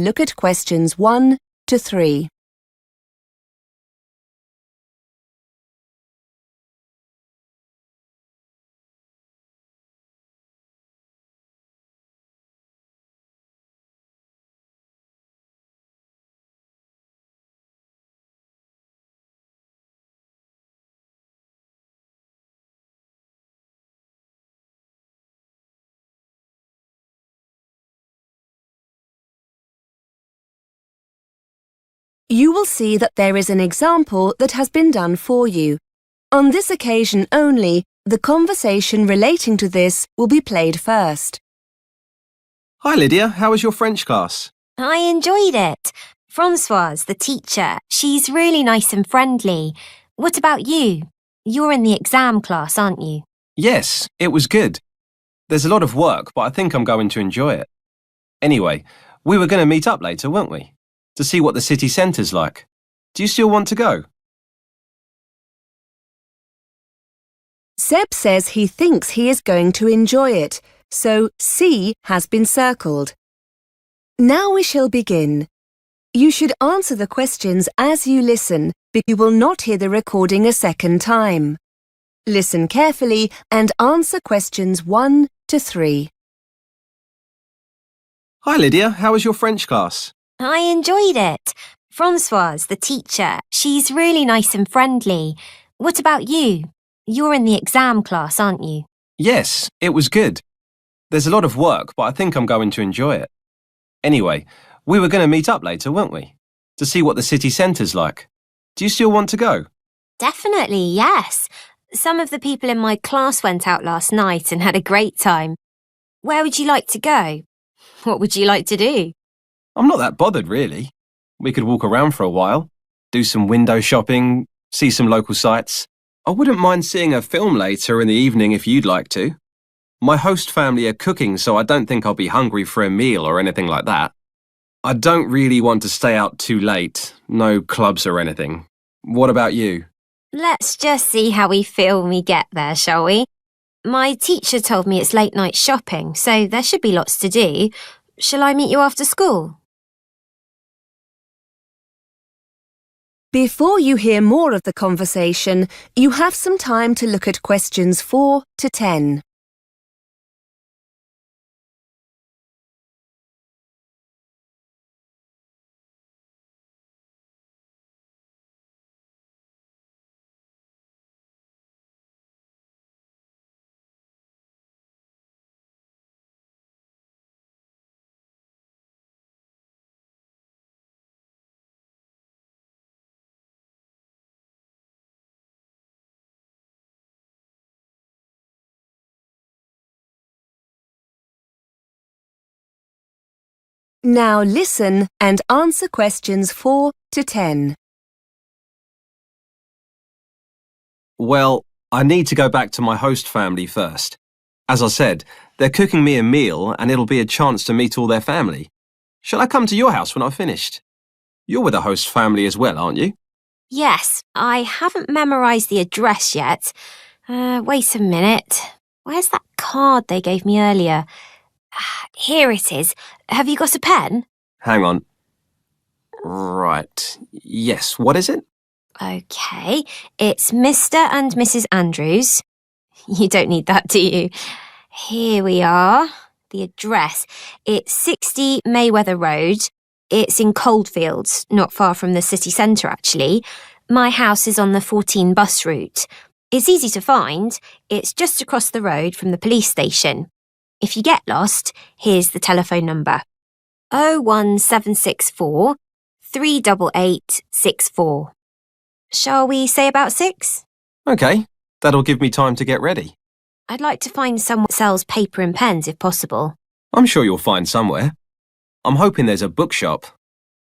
Look at questions 1 to 3. You will see that there is an example that has been done for you. On this occasion only, the conversation relating to this will be played first. Hi Lydia, how was your French class? I enjoyed it. Francoise, the teacher, she's really nice and friendly. What about you? You're in the exam class, aren't you? Yes, it was good. There's a lot of work, but I think I'm going to enjoy it. Anyway, we were going to meet up later, weren't we? To see what the city centre's like. Do you still want to go? Seb says he thinks he is going to enjoy it, so C has been circled. Now we shall begin. You should answer the questions as you listen, but you will not hear the recording a second time. Listen carefully and answer questions 1 to 3. Hi Lydia, how was your French class? I enjoyed it. Francoise, the teacher, she's really nice and friendly. What about you? You're in the exam class, aren't you? Yes, it was good. There's a lot of work, but I think I'm going to enjoy it. Anyway, we were going to meet up later, weren't we? To see what the city centre's like. Do you still want to go? Definitely, yes. Some of the people in my class went out last night and had a great time. Where would you like to go? What would you like to do? I'm not that bothered, really. We could walk around for a while, do some window shopping, see some local sights. I wouldn't mind seeing a film later in the evening if you'd like to. My host family are cooking, so I don't think I'll be hungry for a meal or anything like that. I don't really want to stay out too late, no clubs or anything. What about you? Let's just see how we feel when we get there, shall we? My teacher told me it's late night shopping, so there should be lots to do. Shall I meet you after school? Before you hear more of the conversation, you have some time to look at questions 4 to 10. Now listen and answer questions 4 to 10. Well, I need to go back to my host family first. As I said, they're cooking me a meal and it'll be a chance to meet all their family. Shall I come to your house when I've finished? You're with the host family as well, aren't you? Yes, I haven't memorised the address yet. Wait a minute. Where's that card they gave me earlier? Here it is. Have you got a pen? Hang on. Right. Yes, what is it? OK, it's Mr. and Mrs. Andrews. You don't need that, do you? Here we are. The address. It's 60 Mayweather Road. It's in Coldfields, not far from the city centre, actually. My house is on the 14 bus route. It's easy to find. It's just across the road from the police station. If you get lost, here's the telephone number. 01764 388 64. Shall we say about 6? OK, that'll give me time to get ready. I'd like to find someone that sells paper and pens if possible. I'm sure you'll find somewhere. I'm hoping there's a bookshop.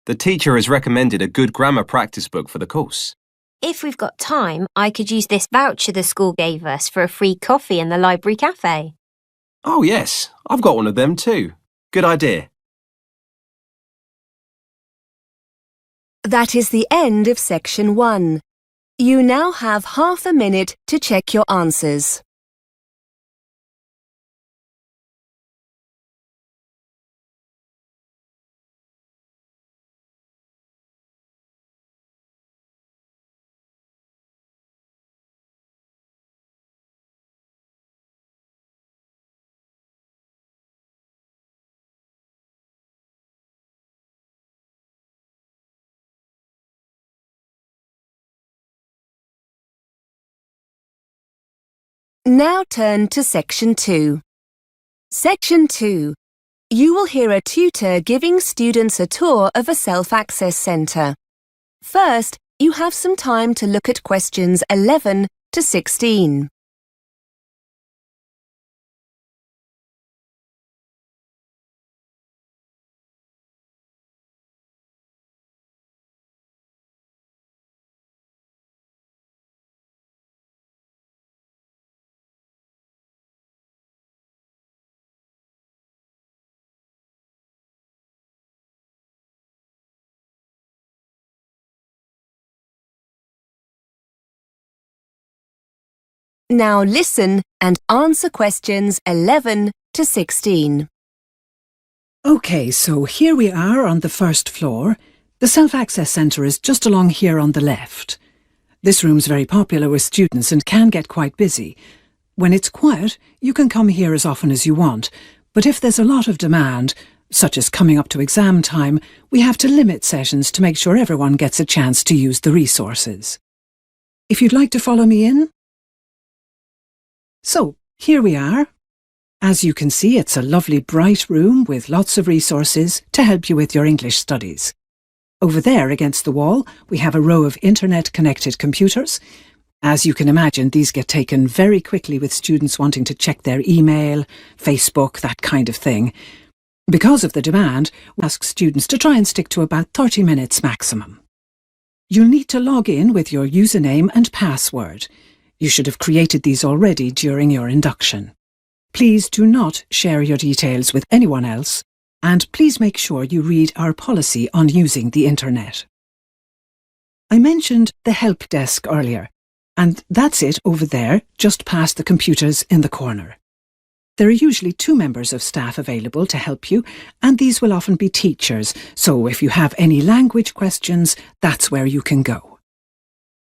The teacher has recommended a good grammar practice book for the course. If we've got time, I could use this voucher the school gave us for a free coffee in the library cafe. Oh yes, I've got one of them too. Good idea. That is the end of section 1. You now have half a minute to check your answers. Now turn to Section 2. Section 2. You will hear a tutor giving students a tour of a self-access centre. First, you have some time to look at questions 11 to 16. Now listen and answer questions 11 to 16. OK, so here we are on the first floor. The self-access centre is just along here on the left. This room's very popular with students and can get quite busy. When it's quiet, you can come here as often as you want, but if there's a lot of demand, such as coming up to exam time, we have to limit sessions to make sure everyone gets a chance to use the resources. If you'd like to follow me in. So, here we are. As you can see, it's a lovely bright room with lots of resources to help you with your English studies. Over there against the wall, we have a row of internet-connected computers. As you can imagine, these get taken very quickly with students wanting to check their email, Facebook, that kind of thing. Because of the demand, we ask students to try and stick to about 30 minutes maximum. You'll need to log in with your username and password. You should have created these already during your induction. Please do not share your details with anyone else, and please make sure you read our policy on using the internet. I mentioned the help desk earlier, and that's it over there, just past the computers in the corner. There are usually 2 members of staff available to help you, and these will often be teachers, so if you have any language questions, that's where you can go.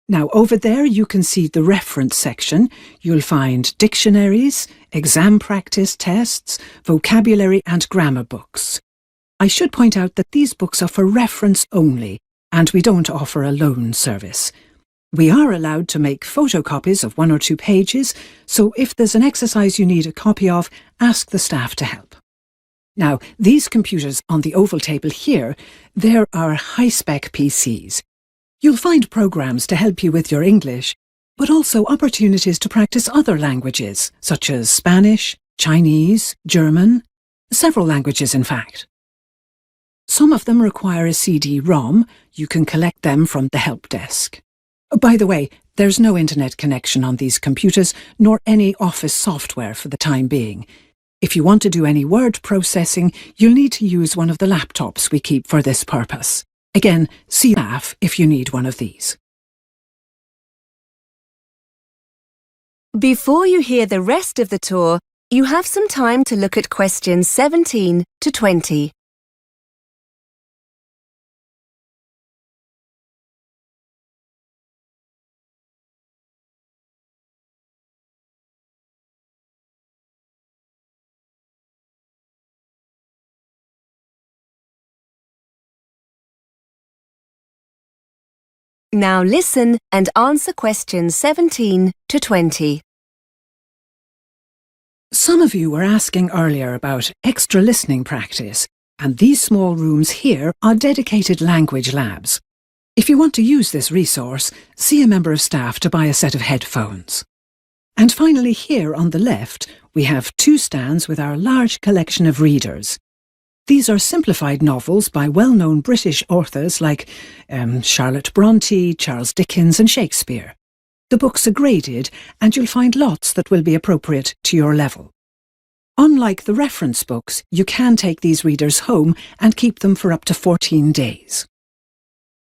Now, over there you can see the reference section. You'll find dictionaries, exam practice tests, vocabulary and grammar books. I should point out that these books are for reference only, and we don't offer a loan service. We are allowed to make photocopies of 1 or 2 pages, so if there's an exercise you need a copy of, ask the staff to help. Now, these computers on the oval table here, they're our high-spec PCs. You'll find programs to help you with your English, but also opportunities to practice other languages, such as Spanish, Chinese, German, several languages in fact. Some of them require a CD-ROM. You can collect them from the help desk. By the way, there's no internet connection on these computers, nor any office software for the time being. If you want to do any word processing, you'll need to use one of the laptops we keep for this purpose. Again, see staff if you need one of these. Before you hear the rest of the tour, you have some time to look at questions 17 to 20. Now listen and answer questions 17 to 20. Some of you were asking earlier about extra listening practice, and these small rooms here are dedicated language labs. If you want to use this resource, see a member of staff to buy a set of headphones. And finally here on the left, we have 2 stands with our large collection of readers. These are simplified novels by well-known British authors like Charlotte Bronte, Charles Dickens and Shakespeare. The books are graded, and you'll find lots that will be appropriate to your level. Unlike the reference books, you can take these readers home and keep them for up to 14 days.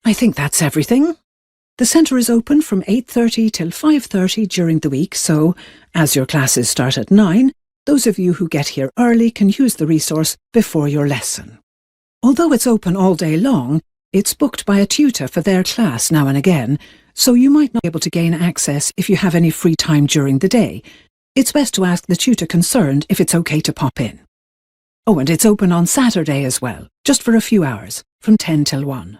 I think that's everything. The centre is open from 8:30 till 5:30 during the week, so as your classes start at 9, those of you who get here early can use the resource before your lesson. Although it's open all day long, it's booked by a tutor for their class now and again, so you might not be able to gain access if you have any free time during the day. It's best to ask the tutor concerned if it's okay to pop in. Oh, and it's open on Saturday as well, just for a few hours, from 10 till 1.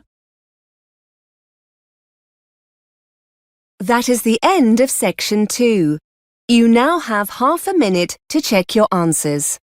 That is the end of Section 2. You now have half a minute to check your answers.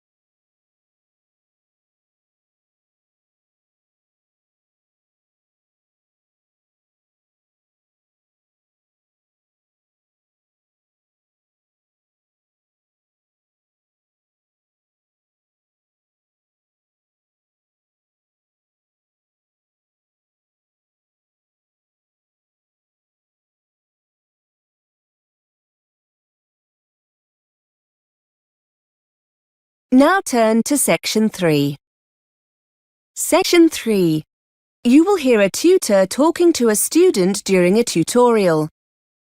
Now turn to Section 3. Section 3. You will hear a tutor talking to a student during a tutorial.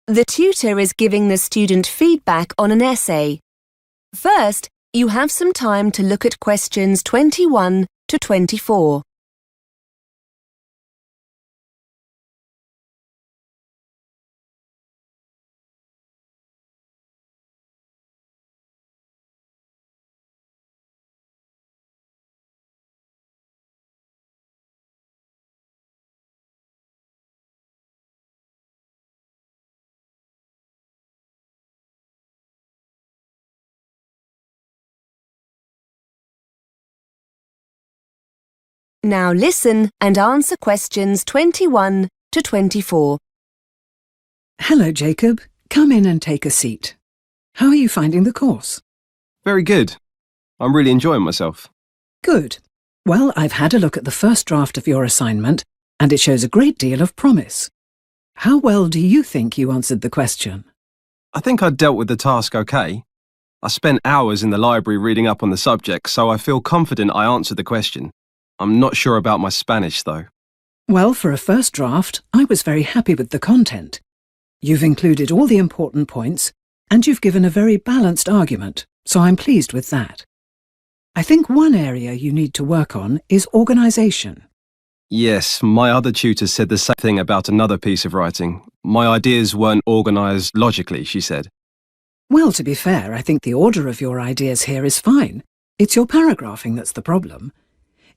The tutor is giving the student feedback on an essay. First, you have some time to look at questions 21 to 24. Now listen and answer questions 21 to 24. Hello, Jacob. Come in and take a seat. How are you finding the course? Very good. I'm really enjoying myself. Good. Well, I've had a look at the first draft of your assignment, and it shows a great deal of promise. How well do you think you answered the question? I think I dealt with the task okay. I spent hours in the library reading up on the subject, so I feel confident I answered the question. I'm not sure about my Spanish, though. Well, for a first draft, I was very happy with the content. You've included all the important points, and you've given a very balanced argument, so I'm pleased with that. I think one area you need to work on is organisation. Yes, my other tutor said the same thing about another piece of writing. My ideas weren't organised logically, she said. Well, to be fair, I think the order of your ideas here is fine. It's your paragraphing that's the problem.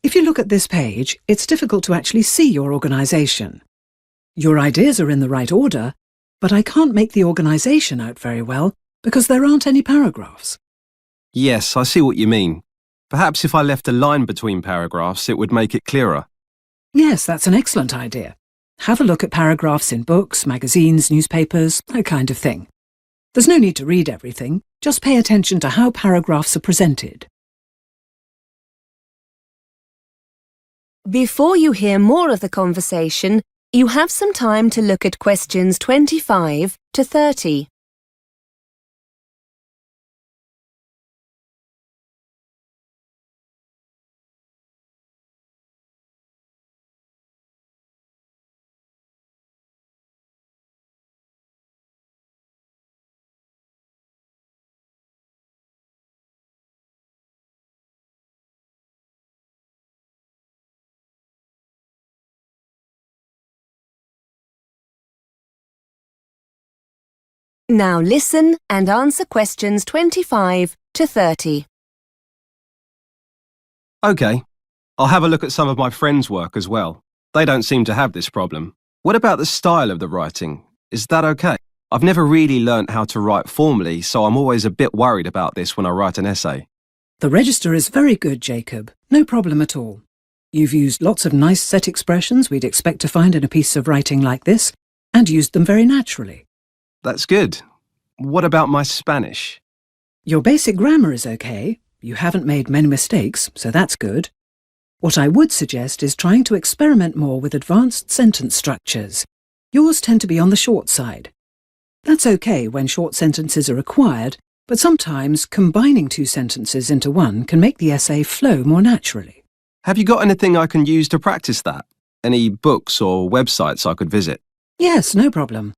If you look at this page, it's difficult to actually see your organisation. Your ideas are in the right order, but I can't make the organisation out very well because there aren't any paragraphs. Yes, I see what you mean. Perhaps if I left a line between paragraphs, it would make it clearer. Yes, that's an excellent idea. Have a look at paragraphs in books, magazines, newspapers, that kind of thing. There's no need to read everything, just pay attention to how paragraphs are presented. Before you hear more of the conversation, you have some time to look at questions 25 to 30. Now listen and answer questions 25 to 30. OK. I'll have a look at some of my friends' work as well. They don't seem to have this problem. What about the style of the writing? Is that OK? I've never really learnt how to write formally, so I'm always a bit worried about this when I write an essay. The register is very good, Jacob. No problem at all. You've used lots of nice set expressions we'd expect to find in a piece of writing like this, and used them very naturally. That's good. What about my Spanish? Your basic grammar is okay. You haven't made many mistakes, so that's good. What I would suggest is trying to experiment more with advanced sentence structures. Yours tend to be on the short side. That's okay when short sentences are required, but sometimes combining two sentences into one can make the essay flow more naturally. Have you got anything I can use to practice that? Any books or websites I could visit? Yes, no problem.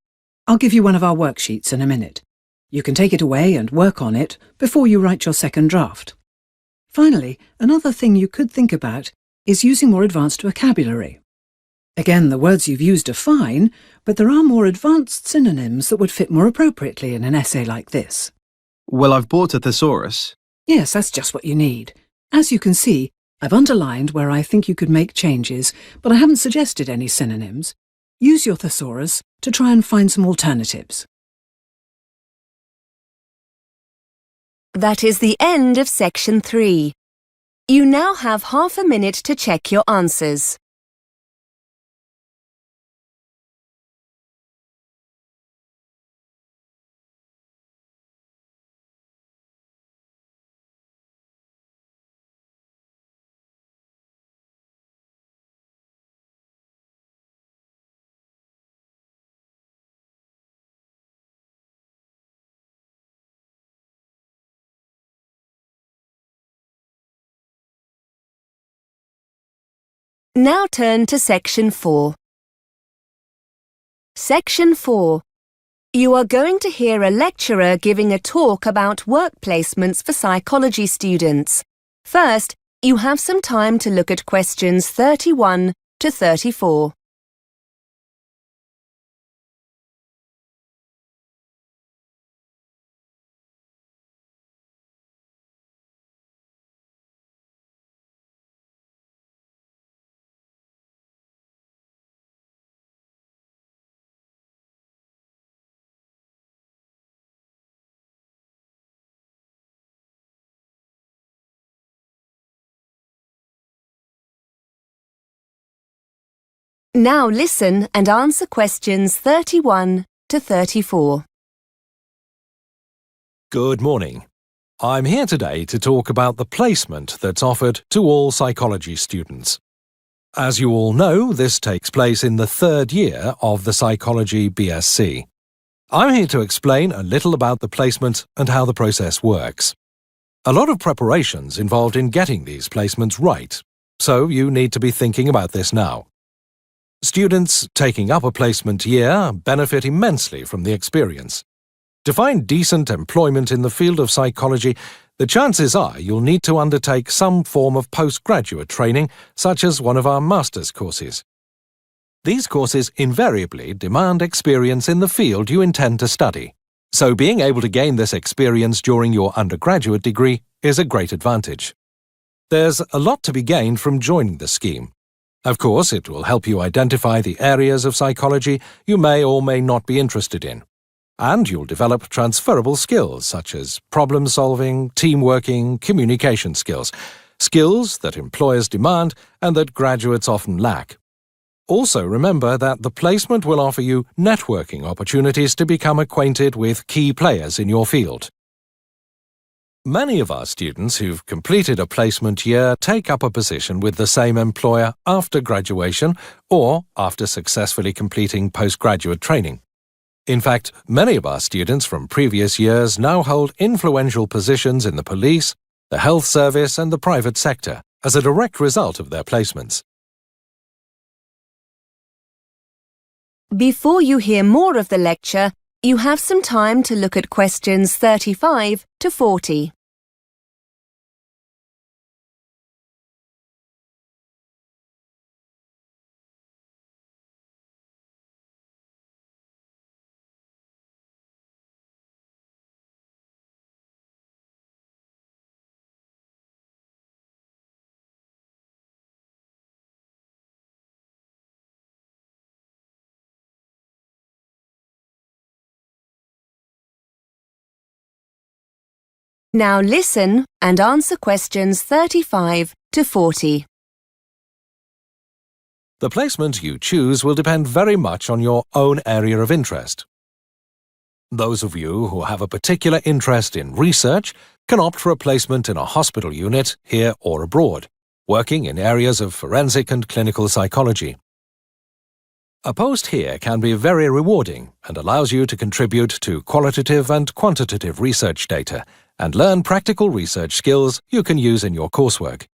I'll give you one of our worksheets in a minute. You can take it away and work on it before you write your second draft. Finally, another thing you could think about is using more advanced vocabulary. Again, the words you've used are fine, but there are more advanced synonyms that would fit more appropriately in an essay like this. Well, I've bought a thesaurus. Yes, that's just what you need. As you can see, I've underlined where I think you could make changes, but I haven't suggested any synonyms. Use your thesaurus to try and find some alternatives. That is the end of section 3. You now have half a minute to check your answers. Now turn to section 4. Section 4. You are going to hear a lecturer giving a talk about work placements for psychology students. First, you have some time to look at questions 31 to 34. Now listen and answer questions 31 to 34. Good morning. I'm here today to talk about the placement that's offered to all psychology students. As you all know, this takes place in the third year of the Psychology BSc. I'm here to explain a little about the placement and how the process works. A lot of preparation's involved in getting these placements right, so you need to be thinking about this now. Students taking up a placement year benefit immensely from the experience. To find decent employment in the field of psychology, the chances are you'll need to undertake some form of postgraduate training, such as one of our master's courses. These courses invariably demand experience in the field you intend to study, so being able to gain this experience during your undergraduate degree is a great advantage. There's a lot to be gained from joining the scheme. Of course, it will help you identify the areas of psychology you may or may not be interested in. And you'll develop transferable skills such as problem-solving, team-working, communication skills that employers demand and that graduates often lack. Also remember that the placement will offer you networking opportunities to become acquainted with key players in your field. Many of our students who've completed a placement year take up a position with the same employer after graduation or after successfully completing postgraduate training. In fact, many of our students from previous years now hold influential positions in the police, the health service and the private sector as a direct result of their placements. Before you hear more of the lecture, you have some time to look at questions 35 to 40. Now listen and answer questions 35 to 40. The placement you choose will depend very much on your own area of interest. Those of you who have a particular interest in research can opt for a placement in a hospital unit here or abroad, working in areas of forensic and clinical psychology. A post here can be very rewarding and allows you to contribute to qualitative and quantitative research data and learn practical research skills you can use in your coursework.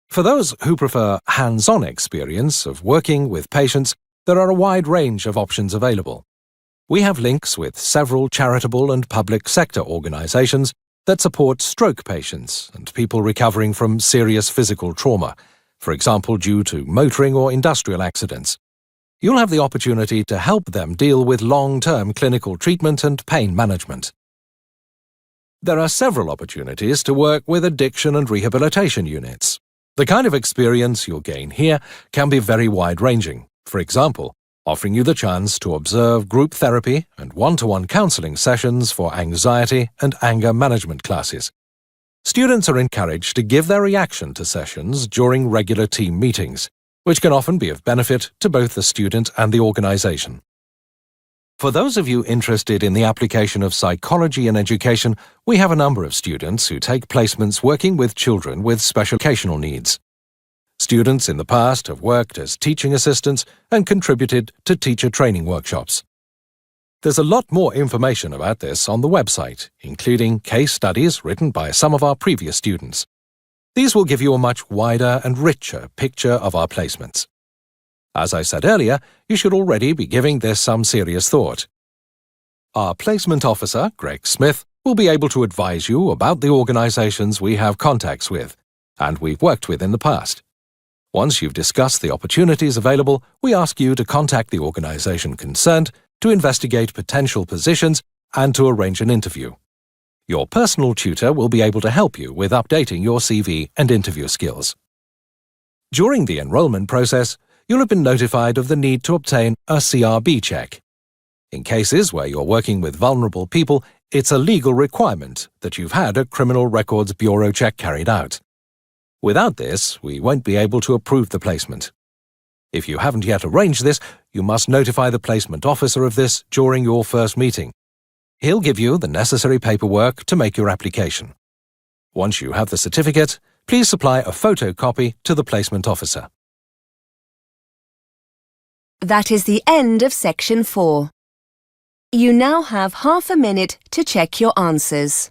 For those who prefer hands-on experience of working with patients, there are a wide range of options available. We have links with several charitable and public sector organizations that support stroke patients and people recovering from serious physical trauma, for example due to motoring or industrial accidents. You'll have the opportunity to help them deal with long-term clinical treatment and pain management. There are several opportunities to work with addiction and rehabilitation units. The kind of experience you'll gain here can be very wide-ranging, for example, offering you the chance to observe group therapy and one-to-one counseling sessions for anxiety and anger management classes. Students are encouraged to give their reaction to sessions during regular team meetings, which can often be of benefit to both the student and the organisation. For those of you interested in the application of psychology in education, we have a number of students who take placements working with children with special educational needs. Students in the past have worked as teaching assistants and contributed to teacher training workshops. There's a lot more information about this on the website, including case studies written by some of our previous students. These will give you a much wider and richer picture of our placements. As I said earlier, you should already be giving this some serious thought. Our placement officer, Greg Smith, will be able to advise you about the organisations we have contacts with and we've worked with in the past. Once you've discussed the opportunities available, we ask you to contact the organisation concerned to investigate potential positions and to arrange an interview. Your personal tutor will be able to help you with updating your CV and interview skills. During the enrolment process, you'll have been notified of the need to obtain a CRB check. In cases where you're working with vulnerable people, it's a legal requirement that you've had a Criminal Records Bureau check carried out. Without this, we won't be able to approve the placement. If you haven't yet arranged this, you must notify the placement officer of this during your first meeting. He'll give you the necessary paperwork to make your application. Once you have the certificate, please supply a photocopy to the placement officer. That is the end of section 4. You now have half a minute to check your answers.